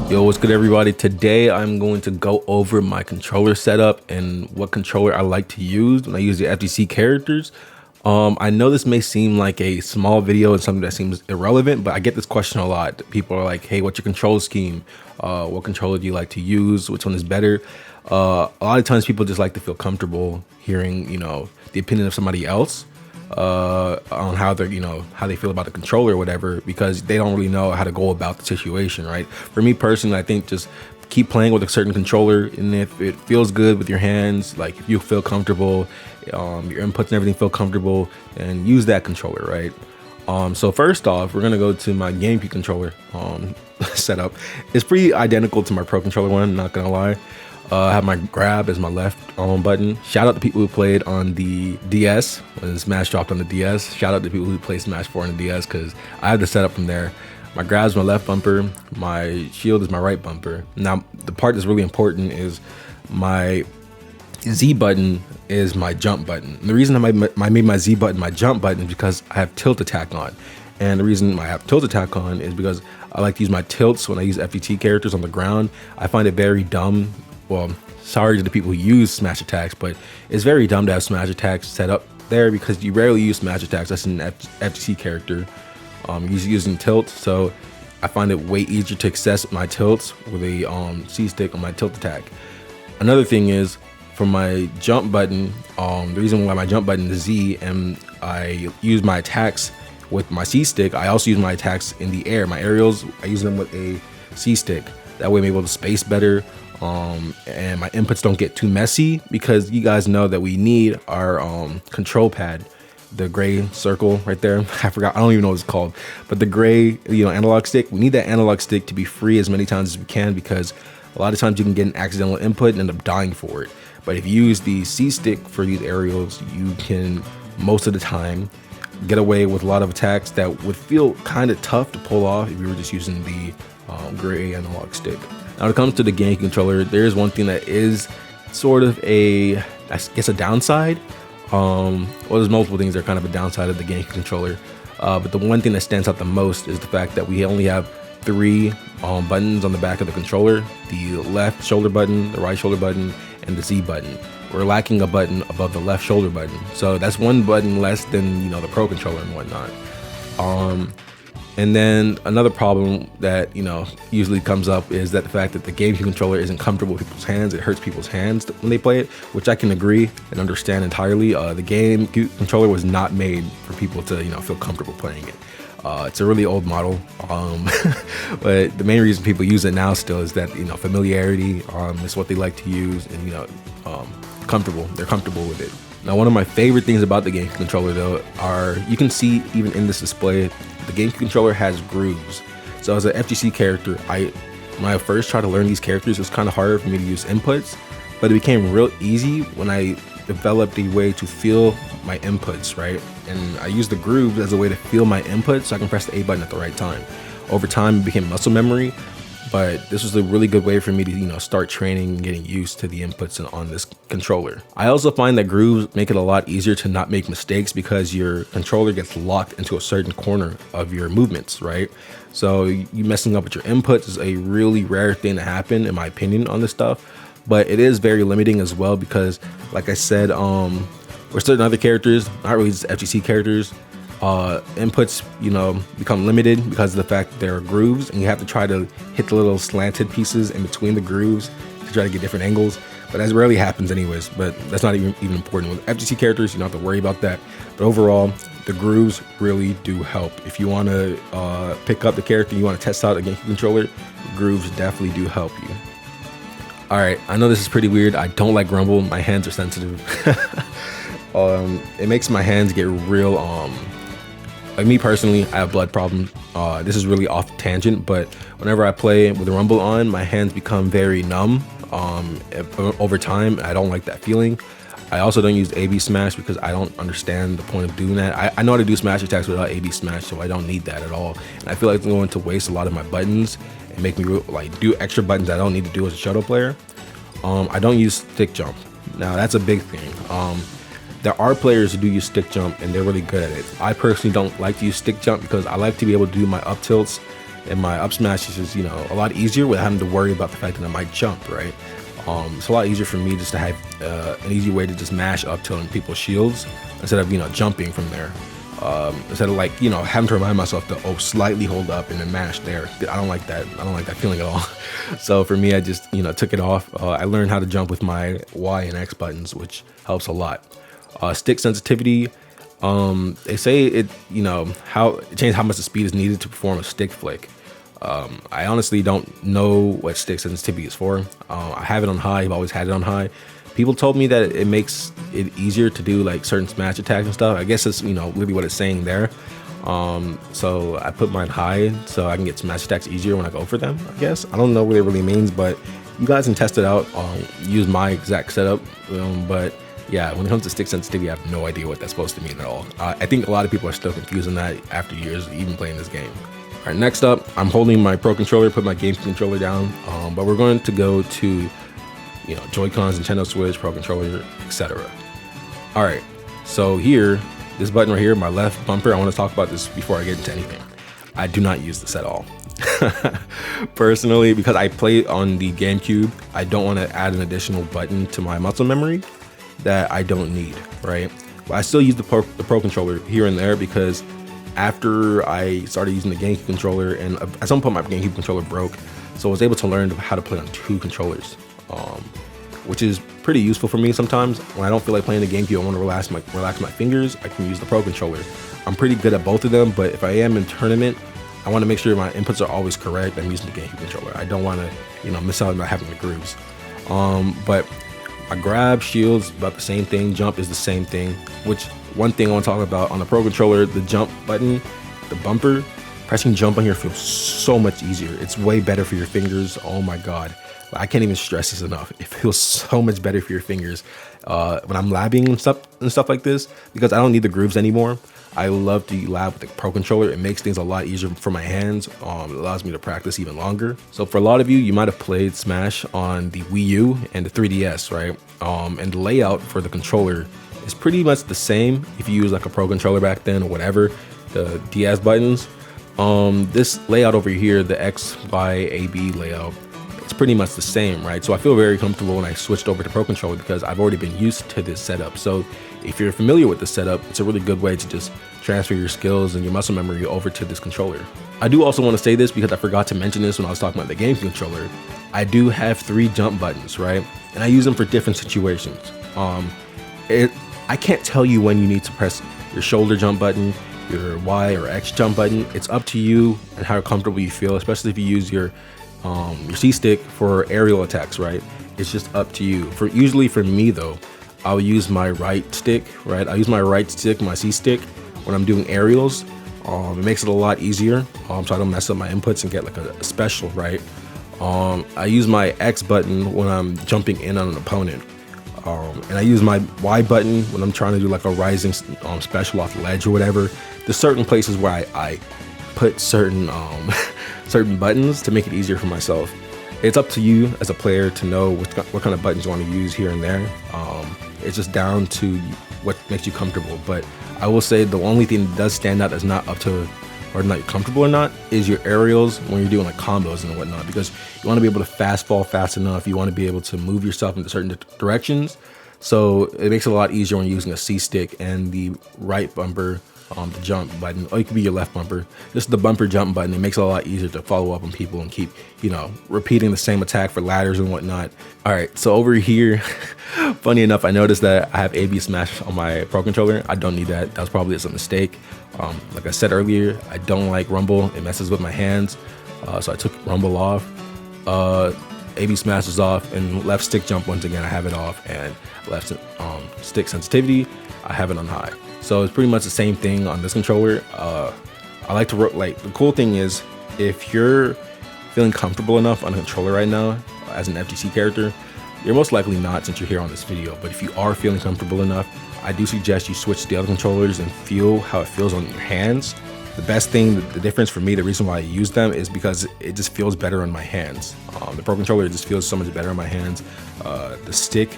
Yo, what's good everybody? Today I'm going to go over my controller setup and what controller I like to use when I use the FGC characters. I know this may seem like a small video and something that seems irrelevant, but I get this question a lot. People are like, hey, what's your control scheme? What controller do you like to use? Which one is better? A lot of times people just like to feel comfortable hearing, the opinion of somebody else on how they're, how they feel about the controller or whatever, because they don't really know how to go about the situation, right? For me personally, I think just keep playing with a certain controller, and if it feels good with your hands, like if you feel comfortable, your inputs and everything feel comfortable, and use that controller, right? So first off, we're gonna go to my GameCube controller setup. It's pretty identical to my Pro controller one, not gonna lie. I have my grab as my left button. Shout out to people who played on the DS when Smash dropped on the DS. Shout out to people who played Smash 4 on the DS, because I have the setup from there. My grab is my left bumper. My shield is my right bumper. Now, the part that's really important is my Z button is my jump button. And the reason I made my Z button my jump button is because I have tilt attack on. And the reason I have tilt attack on is because I like to use my tilts when I use FGT characters on the ground. I find it very dumb. Well, sorry to the people who use smash attacks, but it's very dumb to have smash attacks set up there because you rarely use smash attacks. That's an FGC character. Using tilt, so I find it way easier to access my tilts with a C stick on my tilt attack. Another thing is for my jump button, the reason why my jump button is Z and I use my attacks with my C stick, I also use my attacks in the air. My aerials, I use them with a C stick. That way I'm able to space better. And my inputs don't get too messy, because you guys know that we need our control pad, the gray circle right there. I don't even know what it's called, but the gray analog stick. We need that analog stick to be free as many times as we can, because a lot of times you can get an accidental input and end up dying for it. But if you use the C stick for these aerials, you can most of the time get away with a lot of attacks that would feel kind of tough to pull off if you were just using the gray analog stick. Now, when it comes to the GameCube controller, there is one thing that is sort of I guess a downside. Well, there's multiple things that are kind of a downside of the GameCube controller. But the one thing that stands out the most is the fact that we only have 3 buttons on the back of the controller: the left shoulder button, the right shoulder button, and the Z button. We're lacking a button above the left shoulder button. So that's one button less than, the Pro controller and whatnot. And then another problem that, usually comes up is that the fact that the GameCube controller isn't comfortable with people's hands. It hurts people's hands when they play it, which I can agree and understand entirely. The GameCube controller was not made for people to, feel comfortable playing it. It's a really old model, but the main reason people use it now still is that, familiarity is what they like to use, and, comfortable. They're comfortable with it. Now, one of my favorite things about the GameCube controller, though, you can see even in this display, the GameCube controller has grooves. So as an FGC character, when I first tried to learn these characters, it was kind of harder for me to use inputs, but it became real easy when I developed a way to feel my inputs, right? And I used the grooves as a way to feel my inputs so I can press the A button at the right time. Over time, it became muscle memory, but this was a really good way for me to, start training and getting used to the inputs on this controller. I also find that grooves make it a lot easier to not make mistakes, because your controller gets locked into a certain corner of your movements, right? So you messing up with your inputs is a really rare thing to happen, in my opinion, on this stuff. But it is very limiting as well, because, like I said, with certain other characters, not really just FGC characters, inputs become limited because of the fact that there are grooves, and you have to try to hit the little slanted pieces in between the grooves to try to get different angles. But that rarely happens anyways, but that's not even important. With FGC characters, you don't have to worry about that. But overall, the grooves really do help. If you want to pick up the character, you want to test out a GameCube controller, grooves definitely do help you. All right, I know this is pretty weird. I don't like rumble. My hands are sensitive. It makes my hands get real like me personally, I have blood problems. This is really off tangent, but whenever I play with the rumble on, my hands become very numb over time. I don't like that feeling. I also don't use AB smash because I don't understand the point of doing that. I know how to do smash attacks without AB smash, so I don't need that at all. And I feel like I'm going to waste a lot of my buttons and make me do extra buttons I don't need to do as a shuttle player. I don't use stick jump. Now that's a big thing. There are players who do use stick jump and they're really good at it. I personally don't like to use stick jump because I like to be able to do my up tilts and my up smash is just, you know, a lot easier without having to worry about the fact that I might jump, right? It's a lot easier for me just to have an easy way to just mash up tilting people's shields instead of, you know, jumping from there. Instead of like, you know, having to remind myself to slightly hold up and then mash there. I don't like that. I don't like that feeling at all. So for me, I just, you know, took it off. I learned how to jump with my Y and X buttons, which helps a lot. Stick sensitivity. They say it, you know, change how much the speed is needed to perform a stick flick. I honestly don't know what stick sensitivity is for. I have it on high. I've always had it on high. People told me that it makes it easier to do like certain smash attacks and stuff. I guess it's, you know, really what it's saying there. So I put mine high so I can get smash attacks easier when I go for them, I guess. I don't know what it really means, but you guys can test it out. Use my exact setup. But yeah, when it comes to stick sensitivity, I have no idea what that's supposed to mean at all. I think a lot of people are still confused on that after years of even playing this game. All right, next up, I'm holding my Pro Controller, put my GameCube controller down, but we're going to go to, you know, Joy-Cons, Nintendo Switch, Pro Controller, etc. All right, so here, this button right here, my left bumper, I want to talk about this before I get into anything. I do not use this at all. Personally, because I play on the GameCube, I don't want to add an additional button to my muscle memory that I don't need, right? But I still use the Pro Controller here and there because after I started using the GameCube controller, and at some point my GameCube controller broke, so I was able to learn how to play on 2 controllers, which is pretty useful for me sometimes. When I don't feel like playing the GameCube, I want to relax my fingers, I can use the Pro Controller. I'm pretty good at both of them, but if I am in tournament, I want to make sure my inputs are always correct. I'm using the GameCube controller. I don't want to, you know, miss out on not having the grooves. But I grab, shields, about the same thing. Jump is the same thing, which one thing I want to talk about on the Pro Controller, the jump button, the bumper, pressing jump on here feels so much easier. It's way better for your fingers. Oh my God. I can't even stress this enough. It feels so much better for your fingers when I'm labbing and stuff like this, because I don't need the grooves anymore. I love to lab with the Pro Controller. It makes things a lot easier for my hands. It allows me to practice even longer. So for a lot of you, you might have played Smash on the Wii U and the 3DS, right? And the layout for the controller is pretty much the same if you use like a Pro Controller back then or whatever, the DS buttons. This layout over here, the X, Y, A, B layout, it's pretty much the same, right? So I feel very comfortable when I switched over to Pro Controller because I've already been used to this setup. So if you're familiar with the setup, it's a really good way to just transfer your skills and your muscle memory over to this controller. I do also want to say this because I forgot to mention this when I was talking about the GameCube controller. I do have 3 jump buttons, right? And I use them for different situations. I can't tell you when you need to press your shoulder jump button, your Y or X jump button. It's up to you and how comfortable you feel, especially if you use your C stick for aerial attacks, right? It's just up to you. Usually for me though, I'll use my right stick, right? I use my right stick, my C stick, when I'm doing aerials. It makes it a lot easier, so I don't mess up my inputs and get like a special, right? I use my X button when I'm jumping in on an opponent. And I use my Y button when I'm trying to do like a rising special off the ledge or whatever. There's certain places where I put certain certain buttons to make it easier for myself. It's up to you as a player to know what kind of buttons you want to use here and there. It's just down to what makes you comfortable. But I will say the only thing that does stand out that's not up to or not comfortable or not is your aerials when you're doing like combos and whatnot, because you want to be able to fast fall fast enough. You want to be able to move yourself into certain directions. So it makes it a lot easier when using a C stick and the right bumper, the jump button, or it could be your left bumper. Just the bumper jump button. It makes it a lot easier to follow up on people and keep, you know, repeating the same attack for ladders and whatnot. All right, so over here, funny enough, I noticed that I have A/B smash on my Pro Controller. I don't need that. That was probably just a mistake. Like I said earlier, I don't like rumble. It messes with my hands, so I took rumble off. A/B smash is off, and left stick jump, once again, I have it off, and left stick sensitivity, I have it on high. So it's pretty much the same thing on this controller. I like to like, the cool thing is if you're feeling comfortable enough on a controller right now as an FGC character, you're most likely not since you're here on this video, but if you are feeling comfortable enough, I do suggest you switch to the other controllers and feel how it feels on your hands. The best thing, the difference for me, the reason why I use them is because it just feels better on my hands. The Pro Controller just feels so much better on my hands. The stick,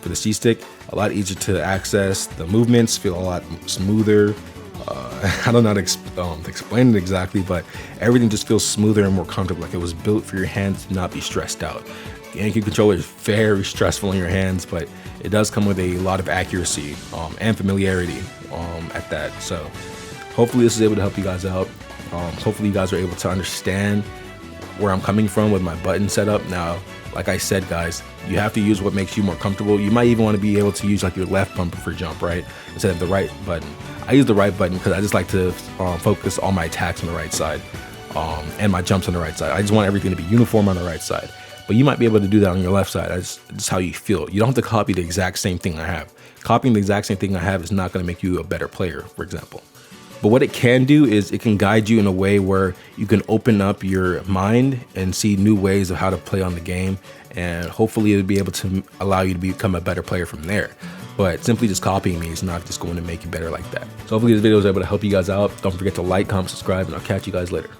for the C stick, a lot easier to access. The movements feel a lot smoother. I don't know how to explain it exactly, but everything just feels smoother and more comfortable. Like it was built for your hands to not be stressed out. The GameCube controller is very stressful in your hands, but it does come with a lot of accuracy and familiarity at that. So hopefully this is able to help you guys out. Hopefully you guys are able to understand where I'm coming from with my button setup. Now, like I said, guys, you have to use what makes you more comfortable. You might even want to be able to use like your left bumper for jump, right? Instead of the right button. I use the right button because I just like to focus all my attacks on the right side and my jumps on the right side. I just want everything to be uniform on the right side. But you might be able to do that on your left side. That's just how you feel. You don't have to copy the exact same thing I have. Copying the exact same thing I have is not going to make you a better player, for example. But what it can do is it can guide you in a way where you can open up your mind and see new ways of how to play on the game. And hopefully it'll be able to allow you to become a better player from there. But simply just copying me is not just going to make you better like that. So hopefully this video was able to help you guys out. Don't forget to like, comment, subscribe, and I'll catch you guys later.